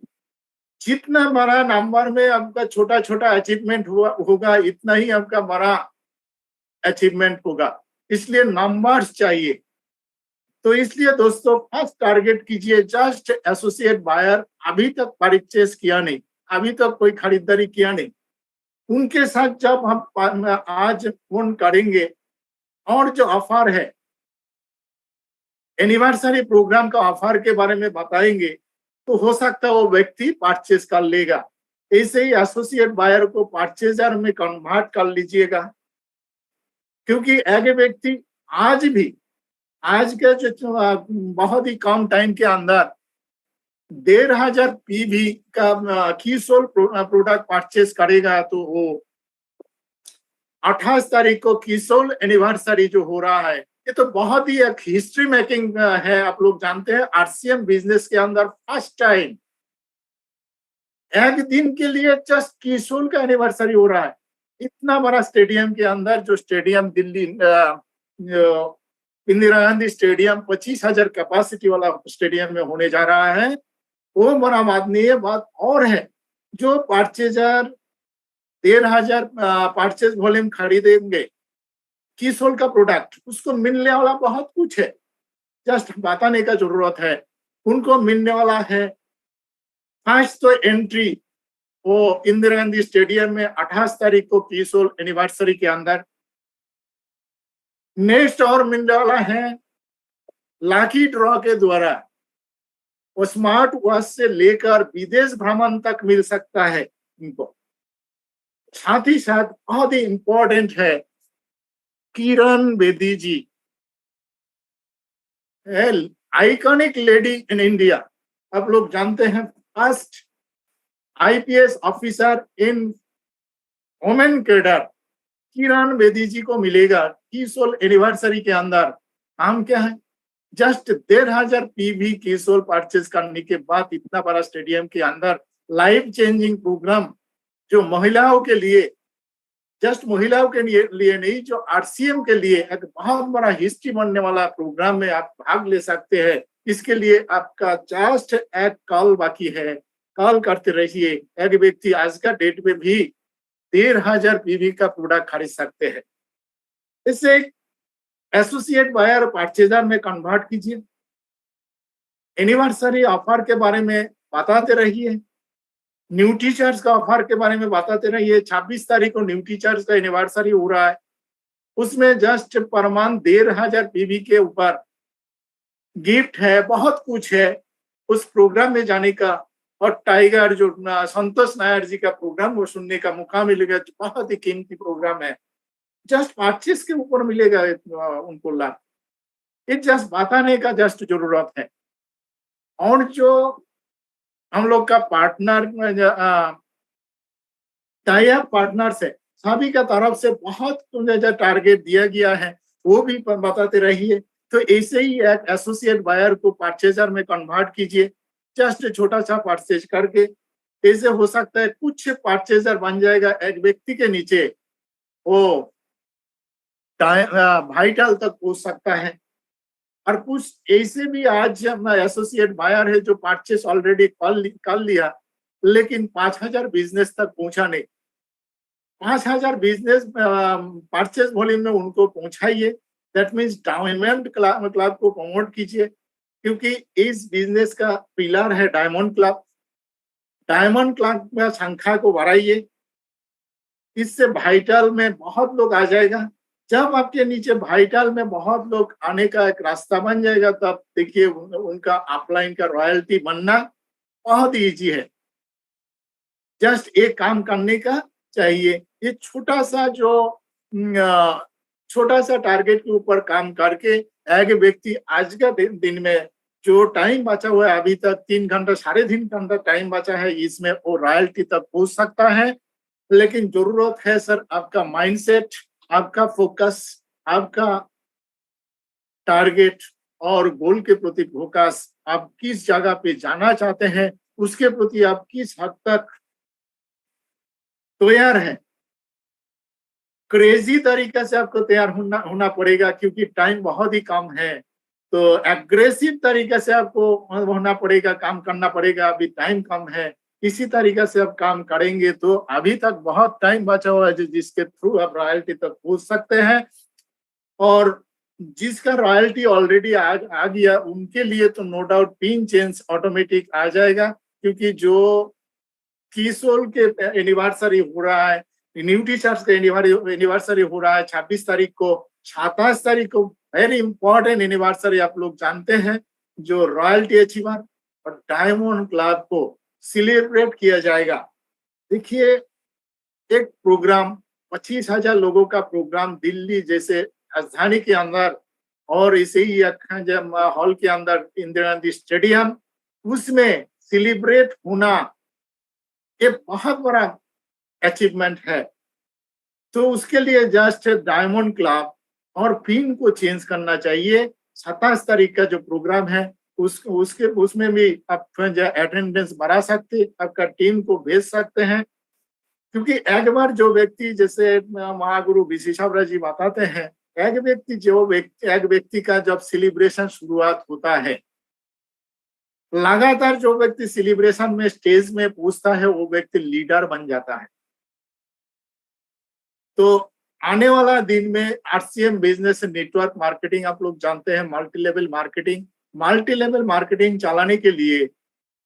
जितना बड़ा नंबर में आपका छोटा छोटा अचीवमेंट होगा, इतना ही आपका बड़ा अचीवमेंट होगा। इसलिए नंबर्स चाहिए। तो इसलिए दोस्तों फर्स्ट टारगेट कीजिए जस्ट एसोसिएट बायर। अभी तक परचेस किया नहीं, अभी तक कोई खरीदारी किया नहीं, उनके साथ जब हम आज फोन करेंगे और जो ऑफर है, एनिवर्सरी प्रोग्राम का ऑफर के बारे में बताएंगे, तो हो सकता है वो व्यक्ति परचेस कर लेगा। ऐसे ही एसोसिएट बायर को परचेजर में कन्वर्ट कर लीजिएगा। क्योंकि एक व्यक्ति आज भी, आज के जो बहुत ही कम टाइम के अंदर 1,500 पीवी का कीसोल प्रोडक्ट परचेस करेगा, तो वो 28 तारीख को कीसोल एनिवर्सरी जो हो रहा है, ये तो बहुत ही एक हिस्ट्री मेकिंग है। आप लोग जानते हैं आरसीएम बिजनेस के अंदर फर्स्ट टाइम एक दिन के लिए जस्ट कीसोल का एनिवर्सरी हो रहा है। इतना बड़ा स्टेडियम के अंदर, जो stadium Delhi Indira Gandhi stadium 25,000 capacity वाला स्टेडियम में होने जा रहा है, वो बड़ा बात नहीं है। बात और है, जो परचेजर 13,000 परचेज वॉल्यूम खरीदेंगे कीसोल का प्रोडक्ट, उसको मिलने वाला बहुत कुछ है, जस्ट बताने का जरूरत है। उनको मिलने वाला है फर्स्ट तो एंट्री वो इंदिरा गांधी स्टेडियम में 28 तारीख को कीसोल एनिवर्सरी के अंदर। नेक्स्ट और मिलने वाला है लाकी ड्रॉ के द्वारा वो स्मार्ट वॉच से लेकर विदेश भ्रमण तक मिल सकता है इनको। साथ ही साथ बहुत ही इंपॉर्टेंट है, Kiran Bedi ji, iconic lady in India. आप लोग जानते हैं first IPS officer in women cadre, Kiran Bedi ji को मिलेगा कीसोल एनिवर्सरी के अंदर। काम क्या है, जस्ट 1,500 पीवी कीसोल परचेज करने के बाद इतना बड़ा स्टेडियम के अंदर लाइफ चेंजिंग प्रोग्राम, जो महिलाओं के लिए, जस्ट महिलाओं के लिए नहीं, जो आरसीएम के लिए एक बहुत बड़ा हिस्ट्री बनने वाला प्रोग्राम में आप भाग ले सकते हैं। इसके लिए आपका जस्ट एक कॉल बाकी है, कॉल करते रहिए। एक व्यक्ति आज का डेट में भी 1,500 पीवी का प्रोडक्ट खरीद सकते हैं। इससे एसोसिएट बायर परचेजर में कन्वर्ट कीजिए। एनिवर्सरी ऑफर के बारे में बताते रहिए। न्यू टीचर्स का ऑफर के बारे में बताते रहिए। 26 तारीख को न्यू टीचर्स का एनिवर्सरी हो रहा है, उसमें जस्ट पर मंथ 1,500 पीवी के ऊपर गिफ्ट है, बहुत कुछ है उस प्रोग्राम में जाने का। और टाइगर जो संतोष नायर जी का प्रोग्राम वो सुनने का मौका मिलेगा, जो बहुत ही कीमती प्रोग्राम है। जस्ट परचेस के ऊपर मिलेगा उनको लाभ। ये जस्ट बताने का जस्ट जरूरत है। और जो हम लोग का पार्टनर टाई अप पार्टनर्स है, सभी का तरफ से बहुत जो टारगेट दिया गया है वो भी बताते रहिए। तो ऐसे ही एक एसोसिएट बायर को परचेजर में कन्वर्ट कीजिए, जस्ट छोटा सा परचेज करके। ऐसे हो सकता है कुछ परचेजर बन जाएगा, एक व्यक्ति के नीचे वो वाइटल तक पहुंच सकता है। और कुछ ऐसे भी आज एसोसिएट बायर है जो परचेस ऑलरेडी कर लिया, लेकिन 5,000 बिजनेस तक पहुंचा नहीं। 5,000 बिजनेस परचेस वॉल्यूम में उनको पहुंचाइए। दैट मीन्स डायमंड क्लब को प्रमोट कीजिए, क्योंकि इस बिजनेस का पिलर है डायमंड क्लब। डायमंड क्लब में संख्या को बढ़ाइए, इससे वाइटल में बहुत लोग आ जाएगा। जब आपके नीचे वाइटल में बहुत लोग आने का एक रास्ता बन जाएगा, तब देखिए उनका अपलाइन का रॉयल्टी बनना बहुत इजी है। जस्ट एक काम करने का चाहिए। ये छोटा सा टारगेट के ऊपर काम करके एक व्यक्ति आज का दिन में जो टाइम बचा हुआ है, अभी तक 3 घंटा 3.5 घंटा टाइम बचा है, इसमें वो रॉयल्टी तक पहुंच सकता है। लेकिन जरूरत है सर आपका माइंडसेट, आपका फोकस, आपका टारगेट और गोल के प्रति फोकस। आप किस जगह पे जाना चाहते हैं, उसके प्रति आप किस हद तक तैयार हैं। क्रेजी तरीके से आपको तैयार होना पड़ेगा, क्योंकि टाइम बहुत ही कम है। तो एग्रेसिव तरीके से आपको होना पड़ेगा, काम करना पड़ेगा। अभी टाइम कम है, इसी तरीके से आप काम करेंगे तो अभी तक बहुत टाइम बचा हुआ है जिसके थ्रू आप रॉयल्टी तक पहुंच सकते हैं। और जिसका रॉयल्टी ऑलरेडी आ गया, उनके लिए तो no doubt pin change automatic आ जाएगा, क्योंकि जो कीसोल के एनिवर्सरी हो रहा है, न्यू टीचर्स का एनिवर्सरी हो रहा है 26 तारीख को, 27 तारीख को वेरी इंपॉर्टेंट एनिवर्सरी आप लोग जानते हैं, जो रॉयल्टी अचीवर और डायमंड क्लब को सेलिब्रेट किया जाएगा। देखिए एक प्रोग्राम 25,000 लोगों का प्रोग्राम दिल्ली जैसे राजधानी के अंदर और इसे ही हॉल के अंदर इंदिरा गांधी स्टेडियम, उसमें सेलिब्रेट होना ये बहुत बड़ा अचीवमेंट है। तो उसके लिए जस्ट डायमंड क्लब और पिन को चेंज करना चाहिए। 27 तारीख का जो प्रोग्राम है उसमें भी आप अटेंडेंस बढ़ा सकते, आपका टीम को भेज सकते हैं। क्योंकि एक बार जो व्यक्ति, जैसे महागुरु विशेषावरा जी बताते हैं, एक व्यक्ति का जब सेलिब्रेशन शुरुआत होता है, लगातार जो व्यक्ति सेलिब्रेशन में स्टेज में पूछता है, वो व्यक्ति लीडर बन जाता है। तो आने वाला दिन में आरसीएम बिजनेस नेटवर्क मार्केटिंग आप लोग जानते हैं, मल्टी लेवल मार्केटिंग चलाने के लिए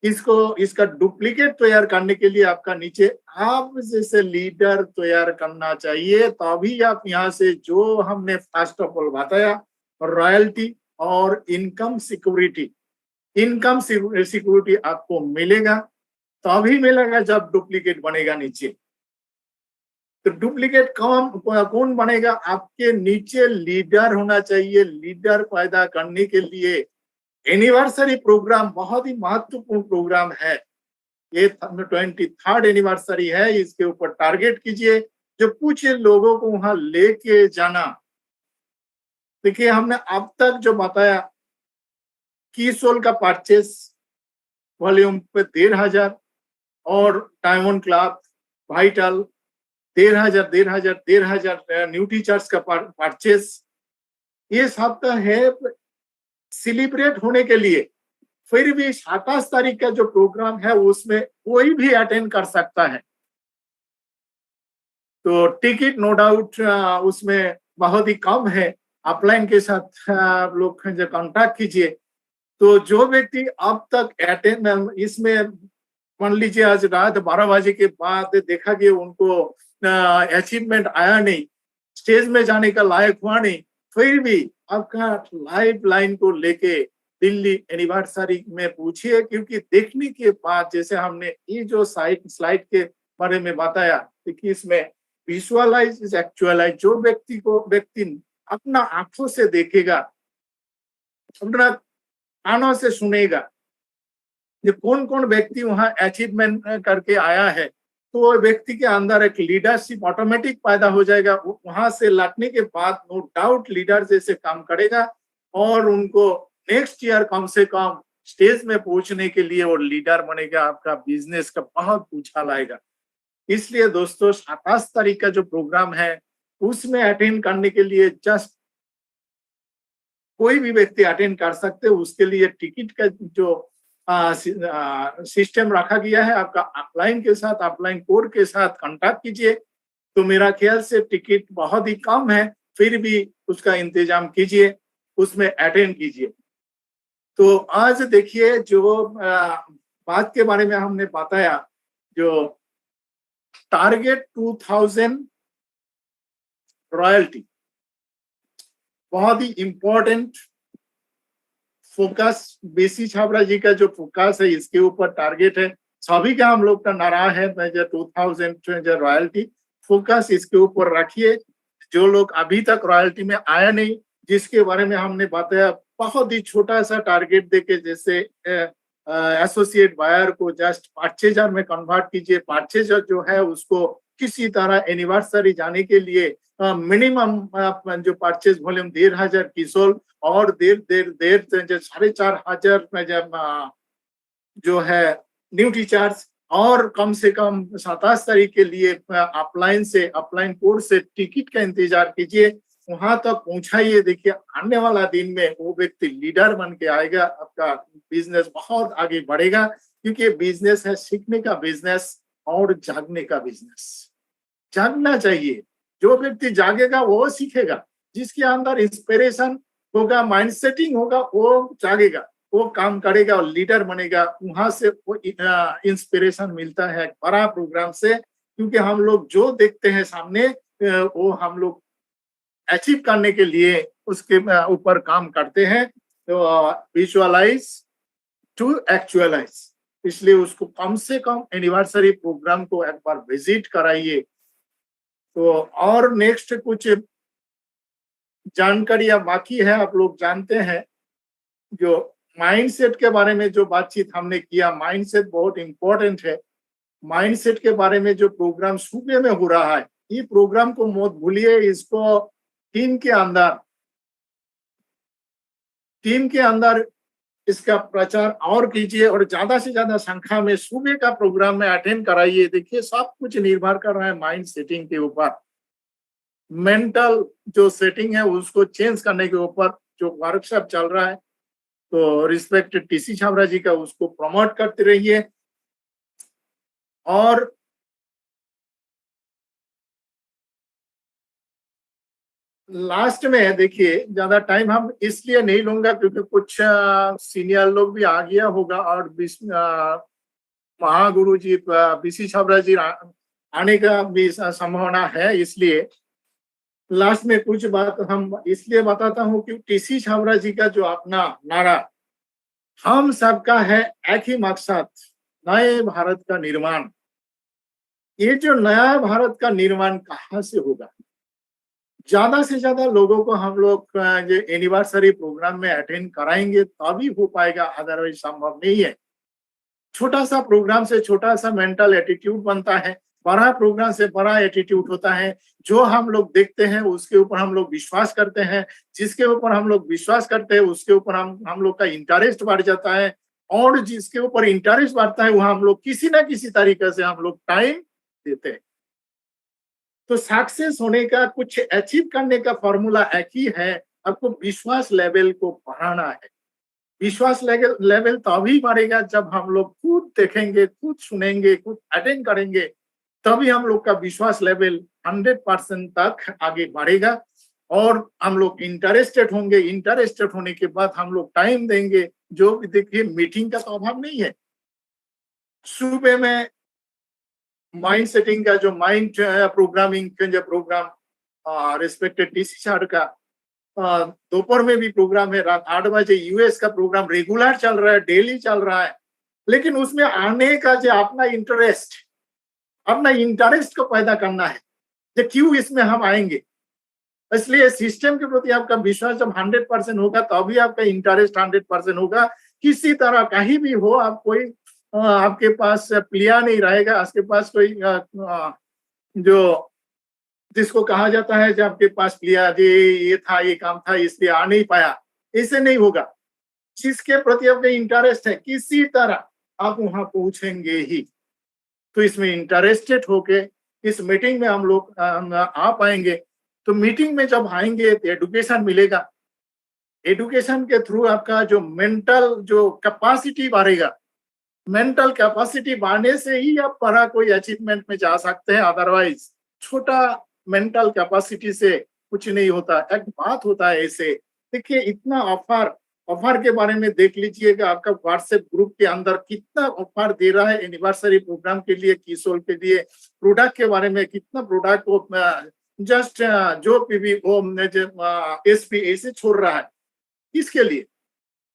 इसका डुप्लीकेट तैयार करने के लिए आपका नीचे आप जैसे लीडर तैयार करना चाहिए। तभी आप यहाँ से जो हमने फर्स्ट ऑफ ऑल बताया, रॉयल्टी और इनकम सिक्योरिटी आपको मिलेगा, तभी मिलेगा जब डुप्लीकेट बनेगा नीचे। तो डुप्लीकेट कौन बनेगा? आपके नीचे लीडर होना चाहिए। लीडर पैदा करने के लिए एनिवर्सरी प्रोग्राम बहुत ही महत्वपूर्ण प्रोग्राम है। ये 23rd एनिवर्सरी है, इसके ऊपर टारगेट कीजिए, जो कुछ लोगों को वहां लेके जाना। देखिए हमने अब तक जो बताया, कीसोल का परचेस वॉल्यूम पे 1,500 और diamond club vital 1,500 new teachers का परचेस, ये सब का है सेलिब्रेट होने के लिए। फिर भी 27 तारीख का जो प्रोग्राम है उसमें कोई भी अटेंड कर सकता है। तो टिकट नो डाउट उसमें बहुत ही कम है। अपलाइन के साथ आप लोग कांटेक्ट कीजिए। तो जो व्यक्ति अब तक इसमें मान लीजिए आज रात 12 बजे के बाद देखा कि उनको अचीवमेंट आया नहीं, स्टेज में जाने का लायक हुआ नहीं, फिर भी आपका लाइफ लाइन को लेके दिल्ली एनिवर्सरी में पूछिए, क्योंकि देखने के बाद जैसे हमने ये जो स्लाइड के बारे में बताया कि इसमें विजुअलाइज इज एक्चुअलाइज, जो व्यक्ति अपना आंखों से देखेगा, अपना कानों से सुनेगा ये कौन कौन व्यक्ति वहां अचीवमेंट करके आया है, तो वो व्यक्ति के अंदर एक लीडरशिप ऑटोमेटिक पैदा हो जाएगा। वहां से लौटने के बाद नो डाउट लीडर जैसे काम करेगा और उनको नेक्स्ट ईयर कम से कम स्टेज में पहुंचने के लिए वो लीडर बनेगा, आपका बिजनेस का बहुत उछाल आएगा। इसलिए दोस्तों 27 तारीख का जो प्रोग्राम है उसमें अटेंड करने के लिए जस्ट कोई भी व्यक्ति अटेंड कर सकते, उसके लिए टिकट का जो सिस्टम रखा गया है, आपका अपलाइन के साथ, अपलाइन कोड के साथ कांटेक्ट कीजिए। तो मेरा ख्याल से टिकट बहुत ही कम है, फिर भी उसका इंतजाम कीजिए, उसमें अटेंड कीजिए। तो आज देखिए जो बात के बारे में हमने बताया, जो टारगेट 2000 रॉयल्टी, बहुत ही इंपॉर्टेंट फोकस, बीसी छाबड़ा जी का जो फोकस है इसके ऊपर टारगेट है, सभी का हम लोग का नारा है 2000 रॉयल्टी, फोकस इसके ऊपर रखिए। जो लोग अभी तक रॉयल्टी में आया नहीं, जिसके बारे में हमने बताया, बहुत ही छोटा सा टारगेट देके, जैसे एसोसिएट बायर को जस्ट 5,000 में कन्वर्ट कीजिए। 5,000 जो है उसको किसी तरह एनिवर्सरी जाने के लिए मिनिमम जो परचेज वॉल्यूम 1,500 की सोल और 4,500 जो है न्यू टीचर्स, और कम से कम 27 तारीख के लिए अपलाइन कोड से टिकट का इंतजार कीजिए, वहां तक पहुंचाइए। देखिए आने वाला दिन में वो व्यक्ति लीडर बन के आएगा, आपका बिजनेस बहुत आगे बढ़ेगा, क्योंकि बिजनेस है सीखने का बिजनेस और जागने का बिजनेस। जागना चाहिए, जो व्यक्ति जागेगा वो सीखेगा, जिसके अंदर इंस्पिरेशन होगा, माइंड सेटिंग होगा, वो जागेगा, वो काम करेगा और लीडर बनेगा। वहां से वो इंस्पिरेशन मिलता है बड़ा प्रोग्राम से, क्योंकि हम लोग जो देखते हैं सामने वो हम लोग अचीव करने के लिए उसके ऊपर काम करते हैं। तो विजुअलाइज टू एक्चुअलाइज, इसलिए उसको कम से कम एनिवर्सरी प्रोग्राम को एक बार विजिट कराइए। तो और नेक्स्ट कुछ जानकारियां बाकी है, आप लोग जानते हैं जो माइंडसेट के बारे में जो बातचीत हमने किया, माइंडसेट बहुत इंपॉर्टेंट है। माइंडसेट के बारे में जो प्रोग्राम सुबह में हो रहा है, ये प्रोग्राम को मत भूलिए, इसको टीम के अंदर इसका प्रचार और कीजिए और ज्यादा से ज्यादा संख्या में सुबह का प्रोग्राम में अटेंड कराइए। देखिए सब कुछ निर्भर कर रहा है माइंड सेटिंग के ऊपर, मेंटल जो सेटिंग है उसको चेंज करने के ऊपर जो वर्कशॉप चल रहा है। तो रिस्पेक्ट टीसी छाबड़ा जी का, उसको प्रमोट करते रहिए। और लास्ट में देखिए, ज्यादा टाइम हम इसलिए नहीं लूंगा क्योंकि कुछ सीनियर लोग भी आ गया होगा और महागुरु जी बीसी छाबड़ा जी आने का भी संभावना है, इसलिए लास्ट में कुछ बात हम इसलिए बताता हूँ कि टीसी छाबड़ा जी का जो अपना नारा, हम सबका है एक ही मकसद, नए भारत का निर्माण। ये जो नया भारत का निर्माण कहाँ से होगा? ज्यादा से ज्यादा लोगों को हम लोग ये एनिवर्सरी प्रोग्राम में अटेंड कराएंगे तभी हो पाएगा, अदरवाइज संभव नहीं है। छोटा सा प्रोग्राम से छोटा सा मेंटल एटीट्यूड बनता है, बड़ा प्रोग्राम से बड़ा एटीट्यूड होता है। जो हम लोग देखते हैं उसके ऊपर हम लोग विश्वास करते हैं, जिसके ऊपर हम लोग विश्वास करते हैं उसके ऊपर हम लोग का इंटरेस्ट बढ़ जाता है, और जिसके ऊपर इंटरेस्ट बढ़ता है वहां हम लोग किसी ना किसी तरीके से हम लोग टाइम देते हैं। तो सक्सेस होने का, कुछ अचीव करने का फॉर्मूला एक ही है, आपको विश्वास लेवल को बढ़ाना है। विश्वास लेवल तभी बढ़ेगा जब हम लोग खुद देखेंगे, खुद सुनेंगे, खुद अटेंड करेंगे, तभी हम लोग का विश्वास लेवल 100% तक आगे बढ़ेगा और हम लोग इंटरेस्टेड होंगे। इंटरेस्टेड होने के बाद हम लोग टाइम देंगे। जो देखिए मीटिंग का तो अभाव नहीं है, सुबह में माइंड सेटिंग का जो माइंड प्रोग्रामिंग का जो प्रोग्राम रिस्पेक्टेड टीसी सर का दोपहर में भी प्रोग्राम है, रात 8 बजे यूएस का प्रोग्राम रेगुलर चल रहा है, डेली चल रहा है। लेकिन उसमें आने का जो अपना इंटरेस्ट को पैदा करना है, जो क्यों इसमें हम आएंगे। इसलिए सिस्टम के प्रति आपका विश्वास जब 100% होगा तभी आपका इंटरेस्ट 100% होगा। किसी तरह कहीं भी हो, आप कोई आपके पास प्लिया नहीं रहेगा, आपके पास कोई जो जिसको कहा जाता है जब आपके पास प्लिया जी ये था, ये काम था इसलिए आ नहीं पाया, ऐसे नहीं होगा। जिसके प्रति आपका इंटरेस्ट है किसी तरह आप वहां पहुंचेंगे ही। तो इसमें इंटरेस्टेड होके इस मीटिंग में हम लोग आ पाएंगे। तो मीटिंग में जब आएंगे तो एडुकेशन मिलेगा। एडुकेशन के थ्रू आपका जो मेंटल जो कैपेसिटी बढ़ेगा, मेंटल कैपेसिटी बढ़ने से ही आप बड़ा कोई अचीवमेंट में जा सकते हैं। अदरवाइज छोटा मेंटल कैपेसिटी से कुछ नहीं होता। एक बात होता है ऐसे, देखिए इतना ऑफर के बारे में देख लीजिएगा, आपका व्हाट्सएप ग्रुप के अंदर कितना ऑफर दे रहा है एनिवर्सरी प्रोग्राम के लिए, किशोर के लिए, प्रोडक्ट के बारे में कितना प्रोडक्ट को जस्ट जो भी वो एसपी ऐसे छोड़ रहा है। किसके लिए?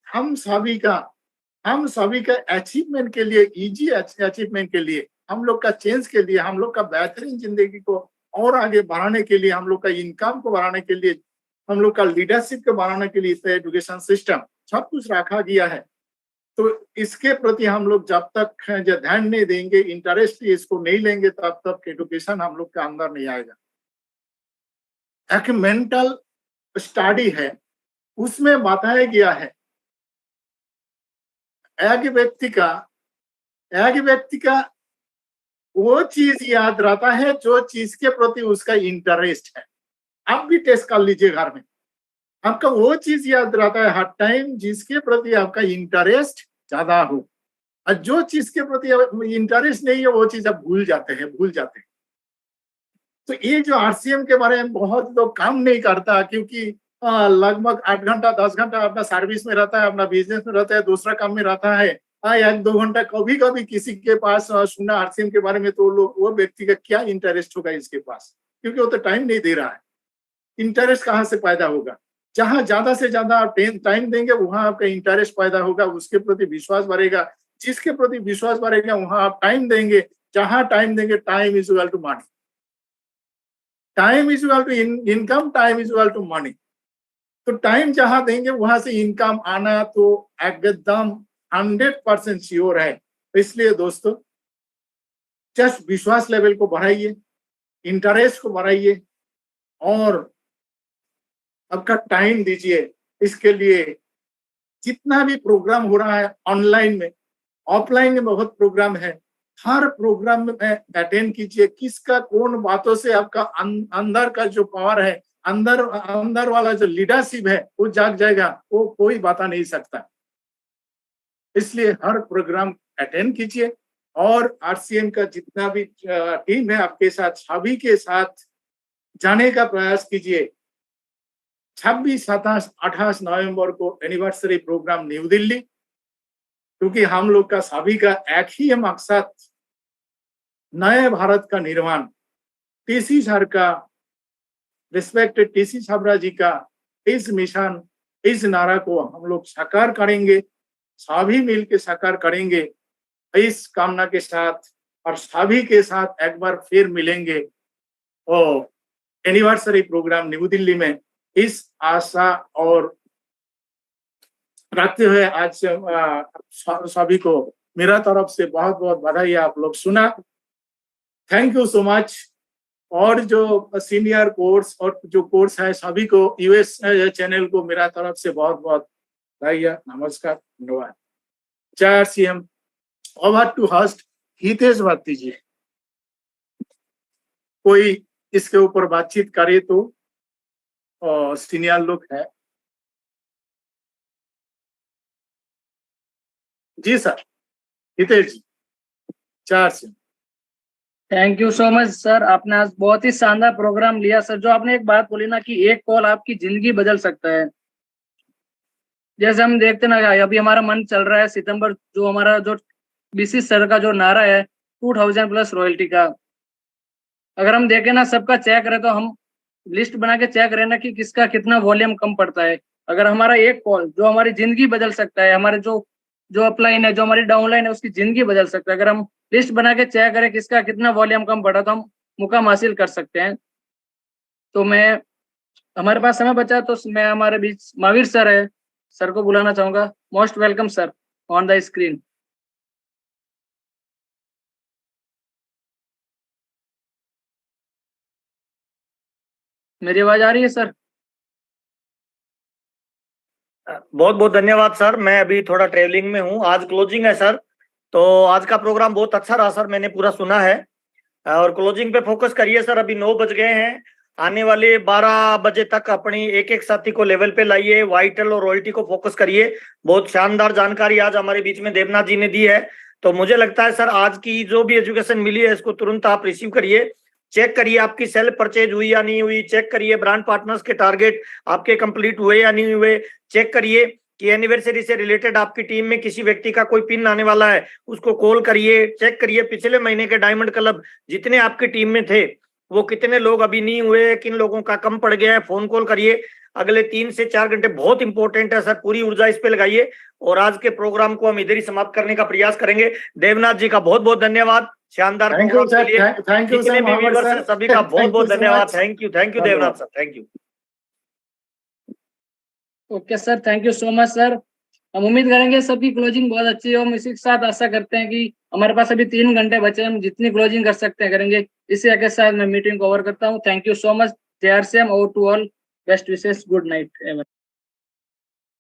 हम सभी का अचीवमेंट के लिए, इजी अचीवमेंट के लिए, हम लोग का चेंज के लिए, हम लोग का बेहतरीन जिंदगी को और आगे बढ़ाने के लिए, हम लोग का इनकम को बढ़ाने के लिए, हम लोग का लीडरशिप को बढ़ाने के लिए एजुकेशन सिस्टम सब कुछ रखा गया है। तो इसके प्रति हम लोग जब तक ध्यान नहीं देंगे, इंटरेस्ट इसको नहीं लेंगे, तब तक एजुकेशन हम लोग का अंदर नहीं आएगा। एक मेंटल स्टडी है, उसमें बताया गया है एक व्यक्ति का वो चीज याद रहता है जो चीज के प्रति उसका इंटरेस्ट है। आप भी टेस्ट कर लीजिए घर में, आपका वो चीज याद रहता है हर टाइम जिसके प्रति आपका इंटरेस्ट ज्यादा हो, और जो चीज के प्रति इंटरेस्ट नहीं है वो चीज आप भूल जाते हैं। तो ये जो आरसीएम के बारे में बहुत लोग काम नहीं करता, क्योंकि लगभग 8 घंटा 10 घंटा अपना सर्विस में रहता है, अपना बिजनेस में रहता है, दूसरा काम में रहता है। 1-2 घंटा कभी कभी किसी के पास सुना आरसीएम के बारे में, तो लोग वो व्यक्ति का क्या इंटरेस्ट होगा इसके पास, क्योंकि वो तो टाइम नहीं दे रहा है। इंटरेस्ट कहाँ से पैदा होगा? जहां ज्यादा से ज्यादा आप टाइम देंगे वहां आपका इंटरेस्ट पैदा होगा, उसके प्रति विश्वास बढ़ेगा। जिसके प्रति विश्वास बढ़ेगा वहां आप टाइम देंगे, जहां टाइम देंगे, time is equal to money, time is equal to income, time is equal to money. तो टाइम जहां देंगे वहां से इनकम आना तो एकदम 100% श्योर है। इसलिए दोस्तों जस्ट विश्वास लेवल को बढ़ाइए, इंटरेस्ट को बढ़ाइए और आपका टाइम दीजिए। इसके लिए जितना भी प्रोग्राम हो रहा है ऑनलाइन में, ऑफलाइन में बहुत प्रोग्राम है, हर प्रोग्राम में अटेंड कीजिए। किसका कौन बातों से आपका अंदर का जो पावर है, अंदर वाला जो लीडरशिप है वो जाग जाएगा, वो कोई बता नहीं सकता। इसलिए हर प्रोग्राम अटेंड कीजिए और आरसीएम का जितना भी टीम है आपके साथ, सभी के साथ जाने का प्रयास कीजिए। 26, 27, 28 नवंबर को एनिवर्सरी प्रोग्राम न्यू दिल्ली, क्योंकि हम लोग का सभी का एक ही मकसद, नए भारत का निर्माण। टीसी सर का, रिस्पेक्टेड टीसी छाबड़ा जी का इस मिशन, इस नारा को हम लोग साकार करेंगे, सभी मिलकर साकार करेंगे इस कामना के साथ। और सभी के साथ एक बार फिर मिलेंगे और एनिवर्सरी प्रोग्राम न्यू दिल्ली में, इस आशा और रखते हुए आज सभी को मेरा तरफ से बहुत बहुत बधाई। आप लोग सुना, थैंक यू सो मच। और जो सीनियर कोर्स और जो कोर्स है सभी को, यूएस चैनल को मेरा तरफ से बहुत बहुत बधाई। नमस्कार, धन्यवाद। जय RCM. Over to host Hitesh Bharti ji. कोई इसके ऊपर बातचीत करे तो सीनियर लोग है। जी सर, हितेश जी, जय RCM. Thank you so much sir, आपने आज बहुत ही शानदार प्रोग्राम लिया सर। जो आपने एक बात बोली ना कि एक कॉल आपकी जिंदगी बदल सकता है, जैसे हम देखते ना अभी हमारा मन चल रहा है सितंबर, जो हमारा जो बीसी सर का जो नारा है 2000 प्लस रॉयल्टी का, अगर हम देखें ना सबका चेक करें तो हम लिस्ट बना के चेक करें ना कि किसका कितना वॉल्यूम कम पड़ता है। अगर हमारा एक कॉल जो हमारी जिंदगी बदल सकता है, हमारे जो जो अपलाइन है, जो हमारी डाउनलाइन है, उसकी जिंदगी बदल सकता है। अगर हम लिस्ट बना के चेक करें किसका कितना वॉल्यूम कम पड़ा तो हम मुकाम हासिल कर सकते हैं। तो मैं, हमारे पास समय बचा तो मैं हमारे बीच महावीर सर है, सर को बुलाना चाहूंगा। Most welcome sir on the screen. मेरी आवाज आ रही है सर? बहुत बहुत धन्यवाद सर। मैं अभी थोड़ा ट्रेवलिंग में हूँ, आज क्लोजिंग है सर। तो आज का प्रोग्राम बहुत अच्छा रहा सर, मैंने पूरा सुना है। और क्लोजिंग पे फोकस करिए सर, अभी 9 बज गए हैं। आने वाले 12 बजे तक अपनी एक एक साथी को लेवल पे लाइए, वाइटल और रॉयल्टी को फोकस करिए। बहुत शानदार जानकारी आज हमारे बीच में देवनाथ जी ने दी है। तो मुझे लगता है सर आज की जो भी एजुकेशन मिली है इसको तुरंत आप रिसीव करिए, चेक करिए आपकी सेल्फ परचेज हुई या नहीं हुई, चेक करिए ब्रांड पार्टनर्स के टारगेट आपके कंप्लीट हुए या नहीं हुए, चेक करिए कि एनिवर्सरी से रिलेटेड आपकी टीम में किसी व्यक्ति का कोई पिन आने वाला है उसको कॉल करिए, चेक करिए पिछले महीने के डायमंड क्लब जितने आपकी टीम में थे वो कितने लोग अभी नहीं हुए, किन लोगों का कम पड़ गया है, फोन कॉल करिए। अगले 3 से 4 घंटे बहुत इंपॉर्टेंट है सर, पूरी ऊर्जा इस पे लगाइए। और आज के प्रोग्राम को हम इधर ही समाप्त करने का प्रयास करेंगे। देवनाथ जी का बहुत बहुत धन्यवाद शानदार प्रोग्राम के लिए। थैंक यू जितने सर, भी व्यूअर्स हैं सभी का बहुत बहुत धन्यवाद। Thank you Devnath sir, thank you. Okay sir, thank you so much sir. हम उम्मीद करेंगे सबकी क्लोजिंग बहुत अच्छी हो। हम इसी के साथ आशा करते हैं कि हमारे पास अभी 3 घंटे बचे, हम जितनी क्लोजिंग कर सकते हैं करेंगे। इसी के साथ मैं मीटिंग को ओवर करता हूँ। Thank you so much. JRCM और टू ऑल बेस्ट विशेष, गुड नाइट एवर।